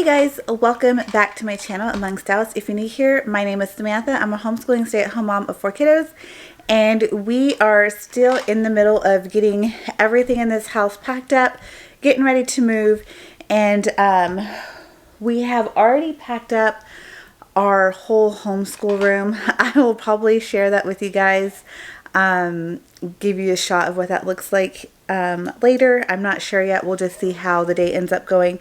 Hey guys, welcome back to my channel, Among.stouts. If you're new here, my name is Samantha. I'm a homeschooling stay-at-home mom of 4 kiddos, and we are still in the middle of getting everything in this house packed up, getting ready to move, and we have already packed up our whole homeschool room. I will probably share that with you guys, give you a shot of what that looks like later. I'm not sure yet. We'll just see how the day ends up going.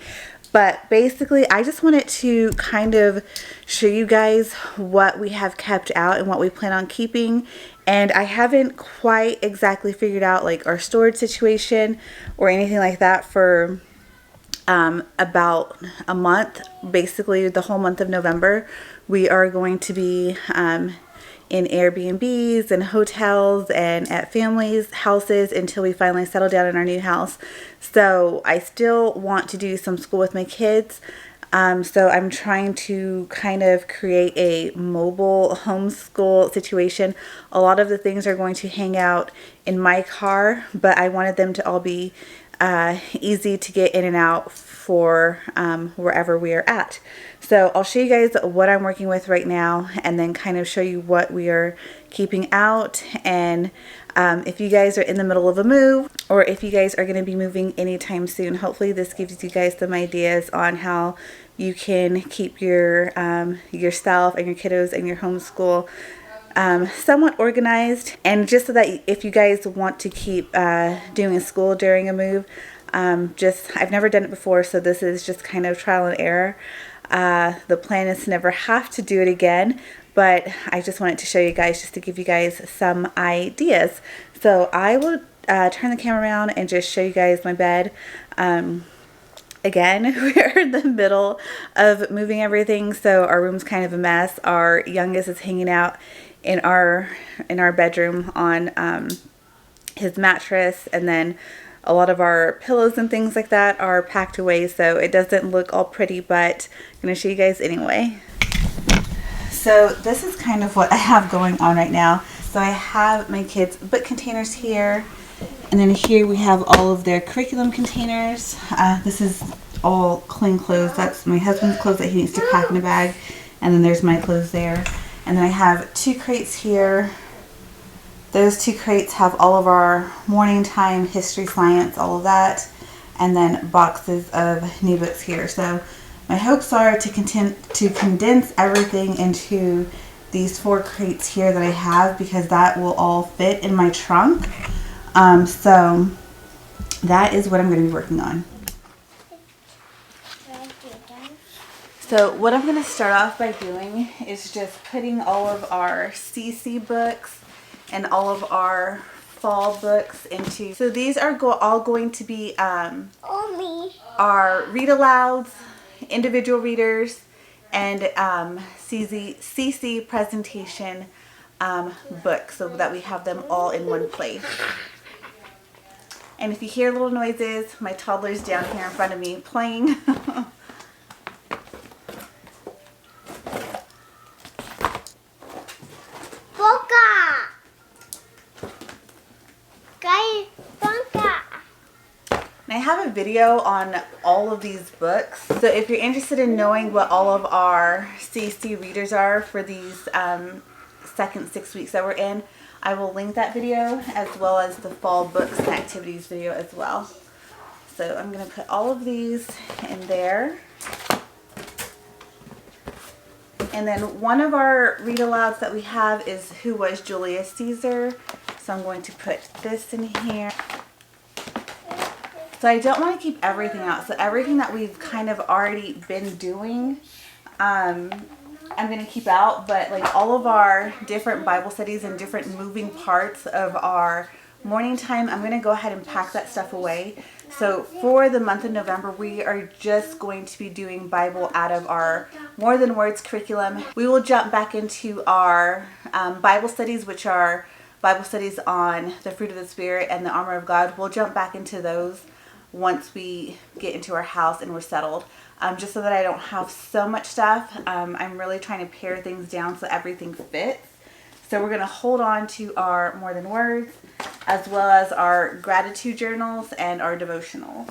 But basically, I just wanted to kind of show you guys what we have kept out and what we plan on keeping. And I haven't quite exactly figured out like our storage situation or anything like that for about a month. Basically, the whole month of November, we are going to be in Airbnbs and hotels and at families' houses until we finally settle down in our new house. So I still want to do some school with my kids. So I'm trying to kind of create a mobile homeschool situation. A lot of the things are going to hang out in my car, but I wanted them to all be easy to get in and out for wherever we are at. So I'll show you guys what I'm working with right now and then kind of show you what we are keeping out. And if you guys are in the middle of a move or if you guys are going to be moving anytime soon, hopefully this gives you guys some ideas on how you can keep your yourself and your kiddos and your homeschool somewhat organized, and just so that if you guys want to keep doing school during a move, I've never done it before, so this is just kind of trial and error. The plan is to never have to do it again, but I just wanted to show you guys just to give you guys some ideas. So I will turn the camera around and just show you guys my bed. Again, we're in the middle of moving everything, so our room's kind of a mess. Our youngest is hanging out in our bedroom on his mattress, and then a lot of our pillows and things like that are packed away, so it doesn't look all pretty, but I'm going to show you guys anyway. So this is kind of what I have going on right now. So I have my kids' book containers here, and then here we have all of their curriculum containers. This is all clean clothes. That's my husband's clothes that he needs to pack in a bag, and then there's my clothes there. And then I have 2 crates here. Those 2 crates have all of our morning time, history, science, all of that, and then boxes of new books here. So my hopes are to condense everything into these 4 crates here that I have, because that will all fit in my trunk. So that is what I'm going to be working on. So what I'm going to start off by doing is just putting all of our CC books and all of our fall books into. So these are all going to be our read alouds, individual readers, and CC presentation books, so that we have them all in one place. And if you hear little noises, my toddler's down here in front of me playing. I have a video on all of these books, so if you're interested in knowing what all of our CC readers are for these second 6 weeks that we're in, I will link that video, as well as the fall books and activities video as well. So I'm going to put all of these in there. And then one of our read alouds that we have is Who Was Julius Caesar? So I'm going to put this in here. So I don't want to keep everything out. So everything that we've kind of already been doing, I'm going to keep out. But like all of our different Bible studies and different moving parts of our morning time, I'm going to go ahead and pack that stuff away. So for the month of November, we are just going to be doing Bible out of our More Than Words curriculum. We will jump back into our Bible studies, which are Bible studies on the fruit of the Spirit and the armor of God. We'll jump back into those once we get into our house and we're settled, just so that I don't have so much stuff. I'm really trying to pare things down so everything fits. So we're going to hold on to our More Than Words, as well as our gratitude journals and our devotionals.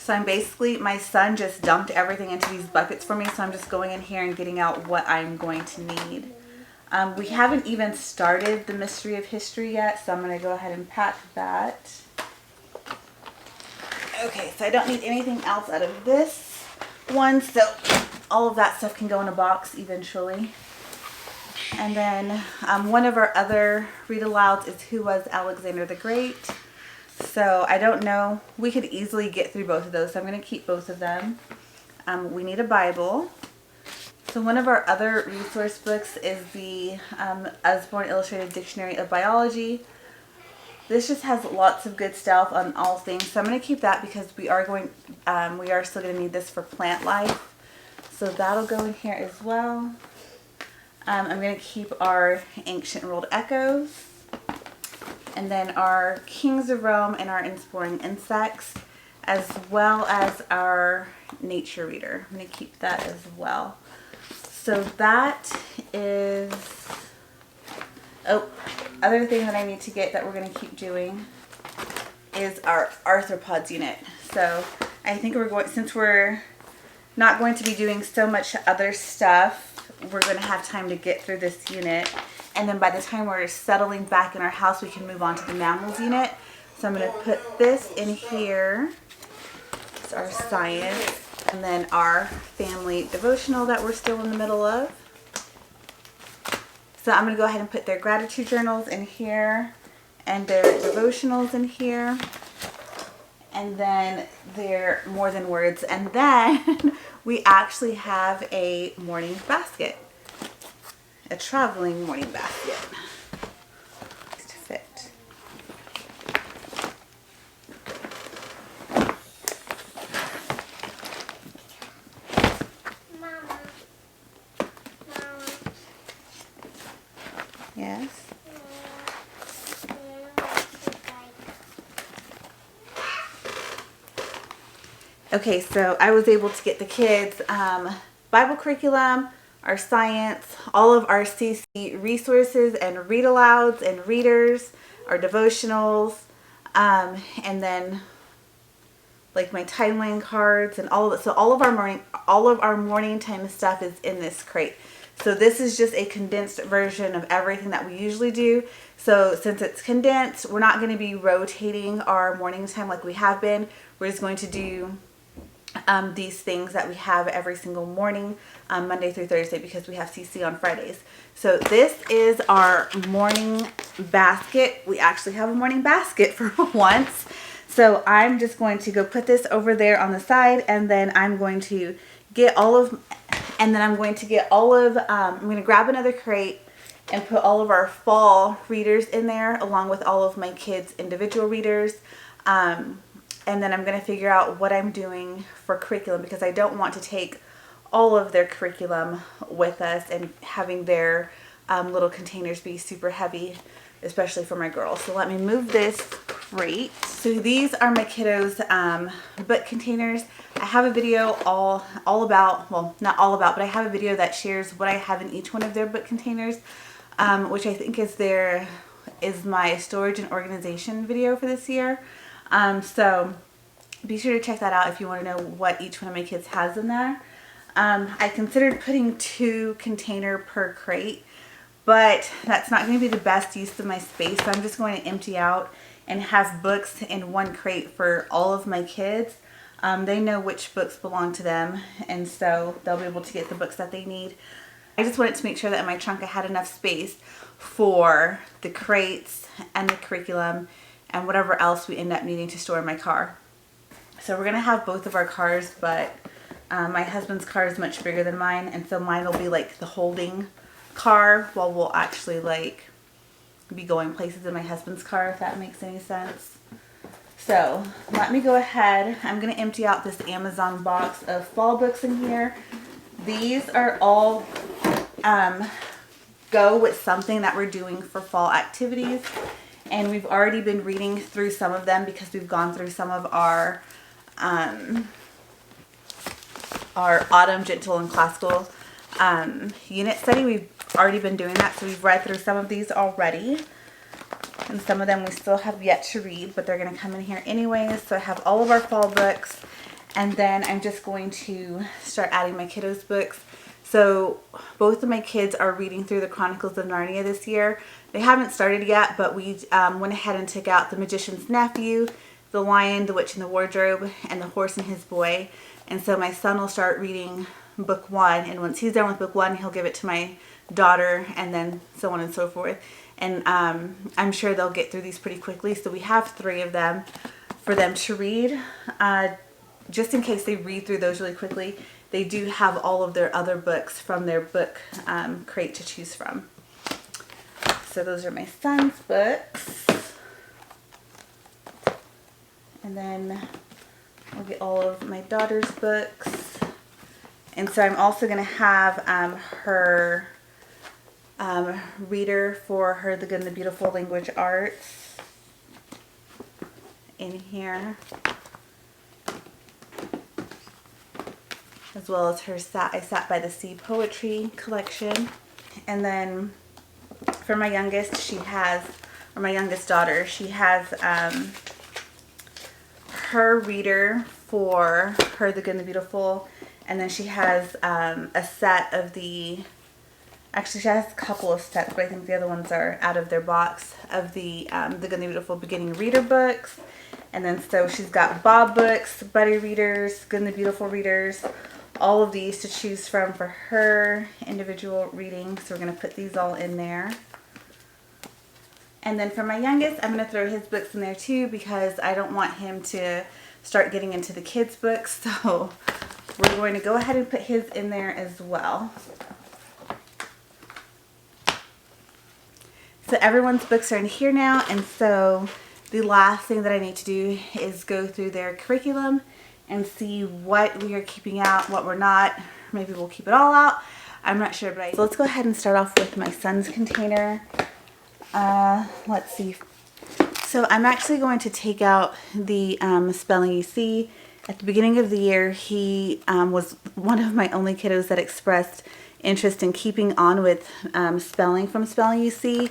So I'm basically, my son just dumped everything into these buckets for me, so I'm just going in here and getting out what I'm going to need. We haven't even started the Mystery of History yet, so I'm going to go ahead and pack that. Okay, so I don't need anything else out of this one, so all of that stuff can go in a box eventually. And then one of our other read-alouds is Who Was Alexander the Great? So I don't know, we could easily get through both of those, so I'm going to keep both of them. We need a Bible. So one of our other resource books is the Usborne Illustrated Dictionary of Biology. This just has lots of good stuff on all things, so I'm going to keep that because we are still going to need this for plant life. So that'll go in here as well. I'm going to keep our Ancient World Echoes, and then our Kings of Rome and our Exploring Insects, as well as our Nature Reader. I'm going to keep that as well. So that is, other thing that I need to get that we're going to keep doing is our Arthropods Unit. So I think since we're not going to be doing so much other stuff, we're going to have time to get through this unit. And then by the time we're settling back in our house, we can move on to the Mammals Unit. So I'm going to put this in here. It's our science. And then our family devotional that we're still in the middle of. So I'm going to go ahead and put their gratitude journals in here and their devotionals in here. And then their more than words. And then we actually have a morning basket. A traveling morning basket. To fit. Mama. Yes. Okay, so I was able to get the kids Bible curriculum, our science, all of our CC resources and read-alouds and readers, our devotionals, and then like my timeline cards and all of it. So all of our morning time stuff is in this crate. So this is just a condensed version of everything that we usually do. So since it's condensed, we're not going to be rotating our morning time like we have been. We're just going to do these things that we have every single morning, Monday through Thursday, because we have CC on Fridays. So this is our morning basket. We actually have a morning basket for once. So I'm just going to go put this over there on the side, and then I'm going to get I'm going to grab another crate and put all of our fall readers in there, along with all of my kids' individual readers. And then I'm going to figure out what I'm doing for curriculum, because I don't want to take all of their curriculum with us and having their little containers be super heavy, especially for my girls. So let me move this crate. So these are my kiddos' book containers. I have a video all about, well, not all about, but I have a video that shares what I have in each one of their book containers, which I think is my storage and organization video for this year. So be sure to check that out if you want to know what each one of my kids has in there. I considered putting 2 containers per crate, but that's not going to be the best use of my space. So I'm just going to empty out and have books in one crate for all of my kids. They know which books belong to them, and so they'll be able to get the books that they need. I just wanted to make sure that in my trunk I had enough space for the crates and the curriculum and whatever else we end up needing to store in my car. So we're going to have both of our cars, but my husband's car is much bigger than mine, and so mine will be like the holding car while we'll actually like be going places in my husband's car, if that makes any sense. So let me go ahead. I'm going to empty out this Amazon box of fall books in here. These are all go with something that we're doing for fall activities. And we've already been reading through some of them because we've gone through some of our autumn, gentle, and classical unit study. We've already been doing that, so we've read through some of these already. And some of them we still have yet to read, but they're going to come in here anyways. So I have all of our fall books. And then I'm just going to start adding my kiddos' books. So both of my kids are reading through the Chronicles of Narnia this year. They haven't started yet, but we went ahead and took out The Magician's Nephew, The Lion, The Witch in the Wardrobe, and The Horse and His Boy. And so my son will start reading book 1, and once he's done with book 1, he'll give it to my daughter, and then so on and so forth. And I'm sure they'll get through these pretty quickly. So we have 3 of them for them to read. Just in case they read through those really quickly, they do have all of their other books from their book crate to choose from. So those are my son's books. And then I'll get all of my daughter's books. And so I'm also going to have her reader for her The Good and the Beautiful Language Arts in here, as well as her I Sat by the Sea poetry collection. And then for my youngest, my youngest daughter, she has her reader for her The Good and the Beautiful, and then she has a set of actually she has a couple of sets, but I think the other ones are out of their box, of the Good and the Beautiful beginning reader books. And then so she's got Bob books, Buddy readers, Good and the Beautiful readers, all of these to choose from for her individual reading. So we're going to put these all in there. And then for my youngest, I'm going to throw his books in there too, because I don't want him to start getting into the kids' books. So we're going to go ahead and put his in there as well. So everyone's books are in here now, and so the last thing that I need to do is go through their curriculum and see what we are keeping out, what we're not. Maybe we'll keep it all out. I'm not sure, but so let's go ahead and start off with my son's container. Let's see. So I'm actually going to take out the spelling. You see, at the beginning of the year, he was one of my only kiddos that expressed interest in keeping on with spelling from Spelling You See.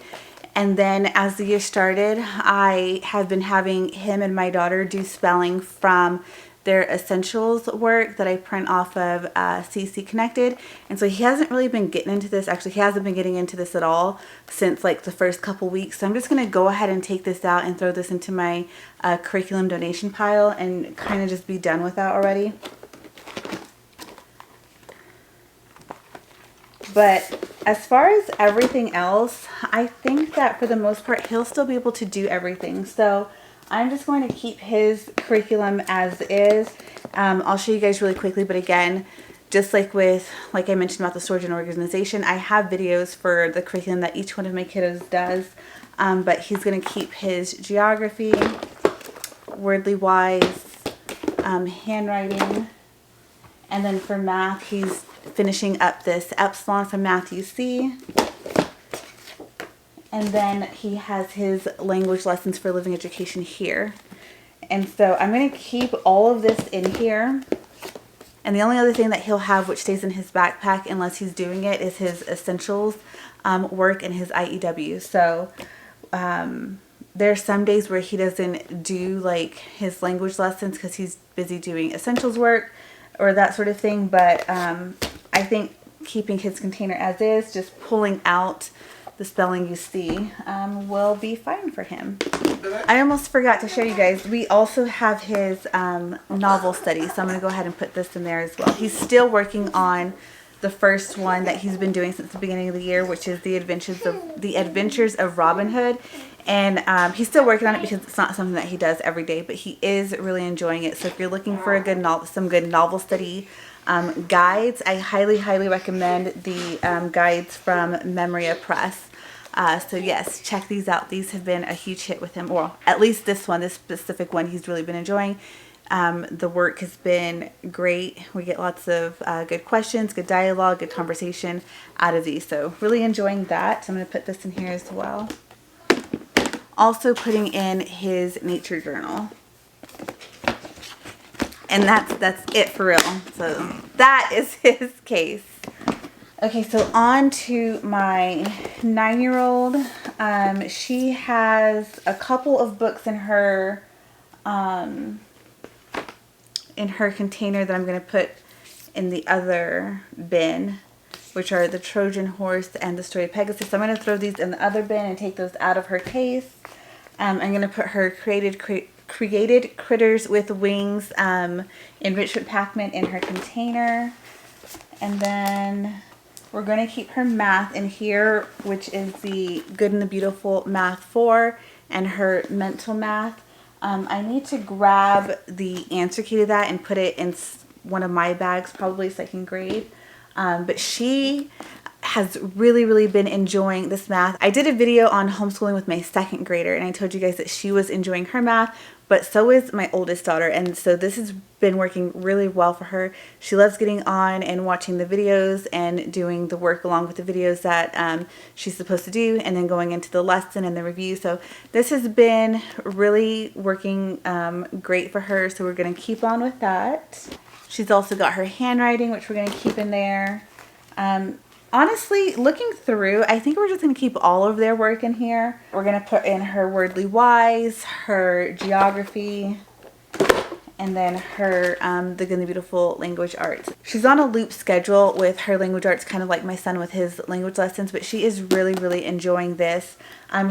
And then as the year started, I have been having him and my daughter do spelling from their essentials work that I print off of CC Connected. And so he hasn't really been getting into this. Actually, he hasn't been getting into this at all since like the first couple weeks. So I'm just going to go ahead and take this out and throw this into my curriculum donation pile and kind of just be done with that already. But as far as everything else, I think that for the most part, he'll still be able to do everything. So I'm just going to keep his curriculum as is. I'll show you guys really quickly, but again, just like I mentioned about the storage and organization, I have videos for the curriculum that each one of my kiddos does. But he's going to keep his geography, wordly wise, handwriting, and then for math, he's finishing up this Epsilon from Matthew C. And then he has his language lessons for living education here. And so I'm going to keep all of this in here. And the only other thing that he'll have, which stays in his backpack unless he's doing it, is his essentials work and his IEW. So there are some days where he doesn't do like his language lessons because he's busy doing essentials work or that sort of thing. But I think keeping his container as is, just pulling out the Spelling You See, will be fine for him. I almost forgot to show you guys, we also have his novel study, so I'm going to go ahead and put this in there as well. He's still working on the first one that he's been doing since the beginning of the year, which is the Adventures of Robin Hood. And he's still working on it because it's not something that he does every day, but he is really enjoying it. So if you're looking for a some good novel study guides, I highly recommend the guides from Memoria Press. So yes, check these out. These have been a huge hit with him, or at least this specific one, he's really been enjoying. The work has been great. We get lots of good questions, good dialogue, good conversation out of these. So really enjoying that. So I'm going to put this in here as well. Also putting in his nature journal. And that's it for real. So that is his case. Okay, so on to my 9-year-old. She has a couple of books in her in her container that I'm going to put in the other bin, which are the Trojan Horse and the Story of Pegasus. So I'm going to throw these in the other bin and take those out of her case. I'm going to put her created critters with wings enrichment packment in her container. And then we're going to keep her math in here, which is the Good and the Beautiful Math 4 and her mental math. I need to grab the answer key to that and put it in one of my bags probably so I can grade. But she has really been enjoying this math. I did a video on homeschooling with my 2nd grader, and I told you guys that she was enjoying her math, but so is my oldest daughter, and so this has been working really well for her. She loves getting on and watching the videos and doing the work along with the videos that she's supposed to do, and then going into the lesson and the review. So this has been really working great for her, so we're going to keep on with that. She's also got her handwriting, which we're going to keep in there. Honestly, looking through, I think we're just going to keep all of their work in here. We're going to put in her Wordly Wise, her geography, and then her the Good and the Beautiful language arts. She's on a loop schedule with her language arts, kind of like my son with his language lessons, but she is really enjoying this.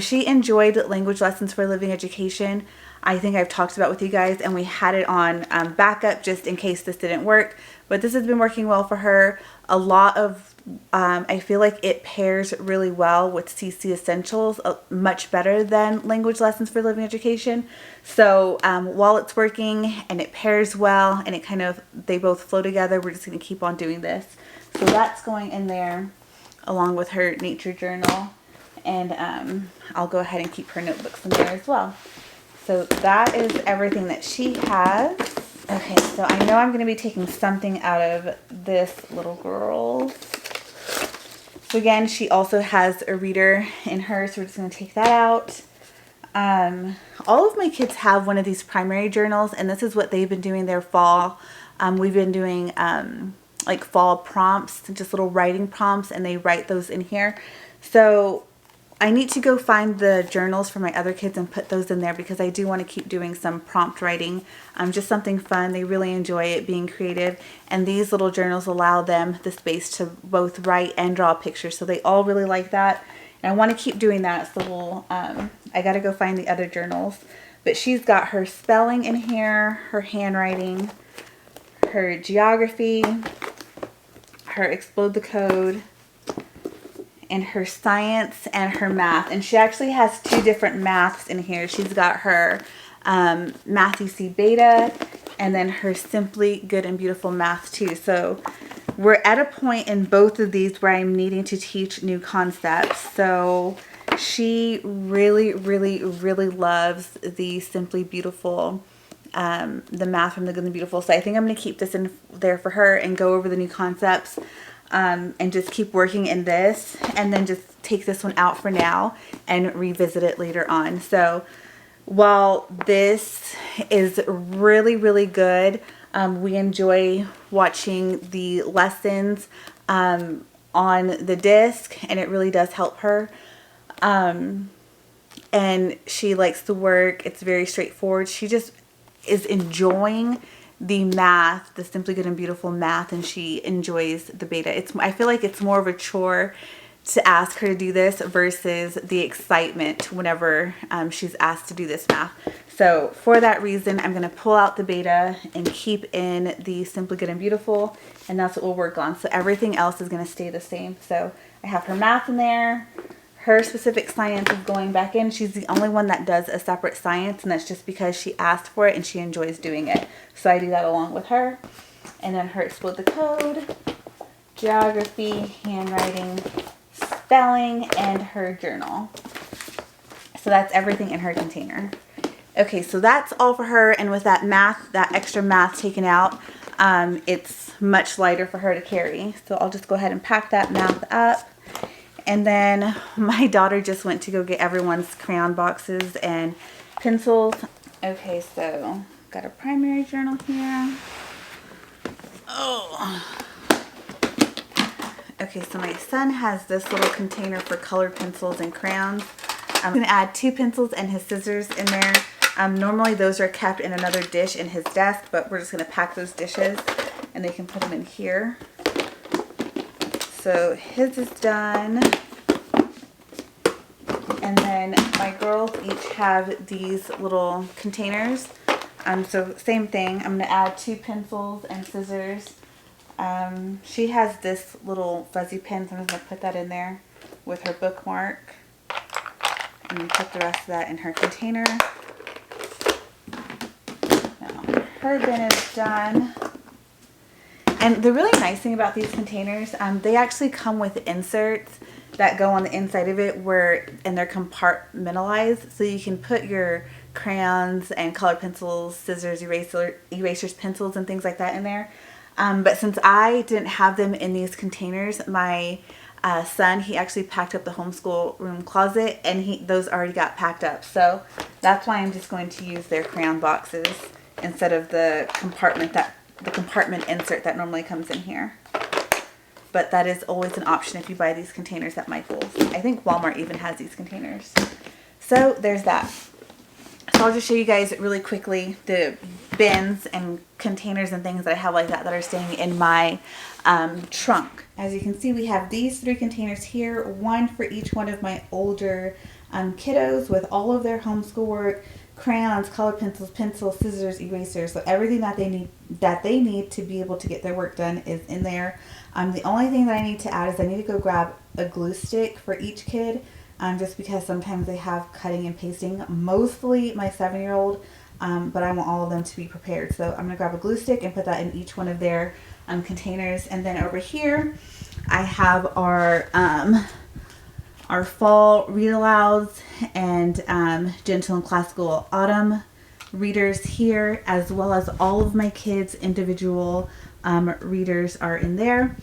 She enjoyed language lessons for living education. I think I've talked about with you guys, and we had it on backup just in case this didn't work, but this has been working well for her. A lot of I feel like it pairs really well with CC Essentials, much better than language lessons for living education. So while it's working and it pairs well and they both flow together, we're just going to keep on doing this. So that's going in there along with her nature journal, and I'll go ahead and keep her notebooks in there as well. So that is everything that she has. Okay, so I know I'm going to be taking something out of this little girl. So again, she also has a reader in her, so we're just going to take that out. All of my kids have one of these primary journals, and this is what they've been doing their fall. We've been doing like fall prompts, just little writing prompts, and they write those in here. So I need to go find the journals for my other kids and put those in there because I do want to keep doing some prompt writing. Just something fun. They really enjoy it, being creative. And these little journals allow them the space to both write and draw pictures. So they all really like that. And I want to keep doing that. So I got to go find the other journals. But she's got her spelling in here, her handwriting, her geography, her Explode the Code, and her science and her math. And she actually has 2 different maths in here. She's got her Math UC Beta and then her Simply Good and Beautiful Math 2. So we're at a point in both of these where I'm needing to teach new concepts. So she really loves the Simply Beautiful, the math from the Good and Beautiful. So I think I'm going to keep this in there for her and go over the new concepts. And just keep working in this, and then just take this one out for now and revisit it later on. So while this is really good, we enjoy watching the lessons on the disc, and it really does help her. And she likes the work. It's very straightforward. She just is enjoying the math, the Simply Good and Beautiful math, and she enjoys the beta. I feel like it's more of a chore to ask her to do this versus the excitement whenever she's asked to do this math. So for that reason, I'm going to pull out the beta and keep in the Simply Good and Beautiful, and that's what we'll work on. So everything else is going to stay the same. So I have her math in there. Her specific science is going back in. She's the only one that does a separate science, and that's just because she asked for it and she enjoys doing it. So I do that along with her. And then her Explode the Code, geography, handwriting, spelling, and her journal. So that's everything in her container. Okay, so that's all for her, and with that math, that extra math taken out, it's much lighter for her to carry. So I'll just go ahead and pack that math up. And then my daughter just went to go get everyone's crayon boxes and pencils. Okay, so got a primary journal here. Oh. Okay, so my son has this little container for colored pencils and crayons. I'm going to add 2 pencils and his scissors in there Normally those are kept in another dish in his desk, but we're just going to pack those dishes and they can put them in here. So his is done. And then my girls each have these little containers. So same thing. I'm going to add 2 pencils and scissors. She has this little fuzzy pen, so I'm just going to put that in there with her bookmark. And then put the rest of that in her container. Now, her bin is done. And the really nice thing about these containers, they actually come with inserts that go on the inside of it and they're compartmentalized, so you can put your crayons and colored pencils, scissors, erasers, pencils, and things like that in there. But since I didn't have them in these containers, my son, he actually packed up the homeschool room closet, and those already got packed up. So that's why I'm just going to use their crayon boxes instead of the compartment insert that normally comes in here. But that is always an option if you buy these containers at Michael's. I think Walmart even has these containers. So there's that. So I'll just show you guys really quickly the bins and containers and things that I have like that are staying in my trunk. As you can see, we have these 3 containers here, one for each one of my older kiddos with all of their homeschool work, crayons, colored pencils, scissors, erasers. So everything that they need to be able to get their work done is in there. The only thing that I need to add is I need to go grab a glue stick for each kid, just because sometimes they have cutting and pasting, mostly my 7-year-old, but I want all of them to be prepared. So I'm going to grab a glue stick and put that in each one of their containers. And then over here I have our fall read alouds and gentle and classical autumn readers here, as well as all of my kids' individual readers are in there.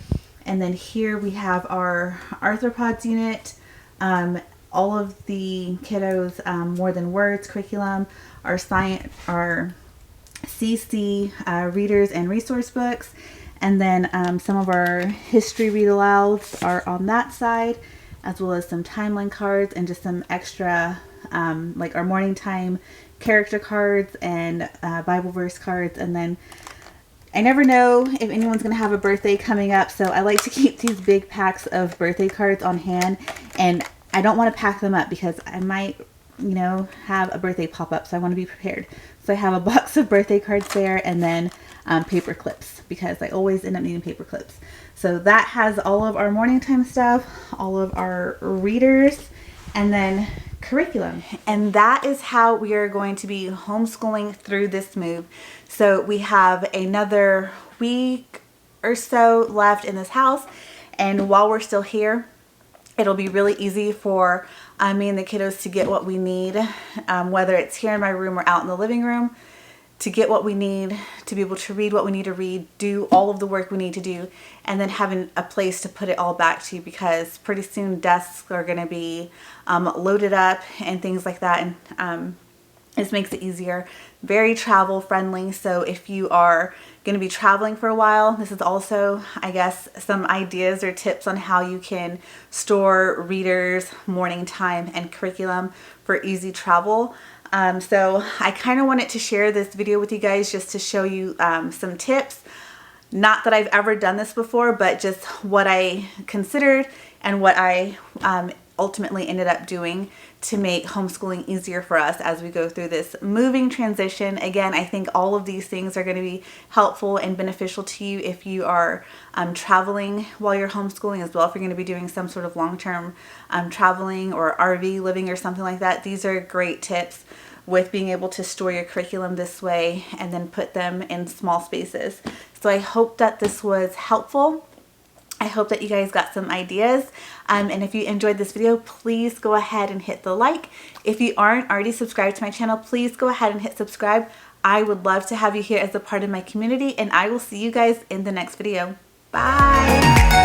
And then here we have our Arthropods Unit, all of the kiddos' more than words curriculum, our science, our CC readers and resource books, and then some of our history read alouds are on that side, as well as some timeline cards and just some extra like our morning time character cards and Bible verse cards. And then I never know if anyone's going to have a birthday coming up, so I like to keep these big packs of birthday cards on hand, and I don't want to pack them up because I might, have a birthday pop up, so I want to be prepared. So I have a box of birthday cards there, and then paper clips, because I always end up needing paper clips. So that has all of our morning time stuff, all of our readers, and then curriculum. And that is how we are going to be homeschooling through this move. So we have another week or so left in this house, and while we're still here, it'll be really easy for me and the kiddos to get what we need, whether it's here in my room or out in the living room, to get what we need, to be able to read what we need to read, do all of the work we need to do, and then having a place to put it all back to, because pretty soon desks are going to be loaded up and things like that, and this makes it easier. Very travel friendly, so if you are going to be traveling for a while, this is also, I guess, some ideas or tips on how you can store readers, morning time, and curriculum for easy travel. So I kind of wanted to share this video with you guys just to show you some tips. Not that I've ever done this before, but just what I considered and what I ultimately ended up doing to make homeschooling easier for us as we go through this moving transition. Again, I think all of these things are going to be helpful and beneficial to you if you are traveling while you're homeschooling, as well if you're going to be doing some sort of long-term traveling or RV living or something like that. These are great tips with being able to store your curriculum this way and then put them in small spaces. So I hope that this was helpful. I hope that you guys got some ideas, and if you enjoyed this video, please go ahead and hit the like. If you aren't already subscribed to my channel, please go ahead and hit subscribe. I would love to have you here as a part of my community, and I will see you guys in the next video. Bye!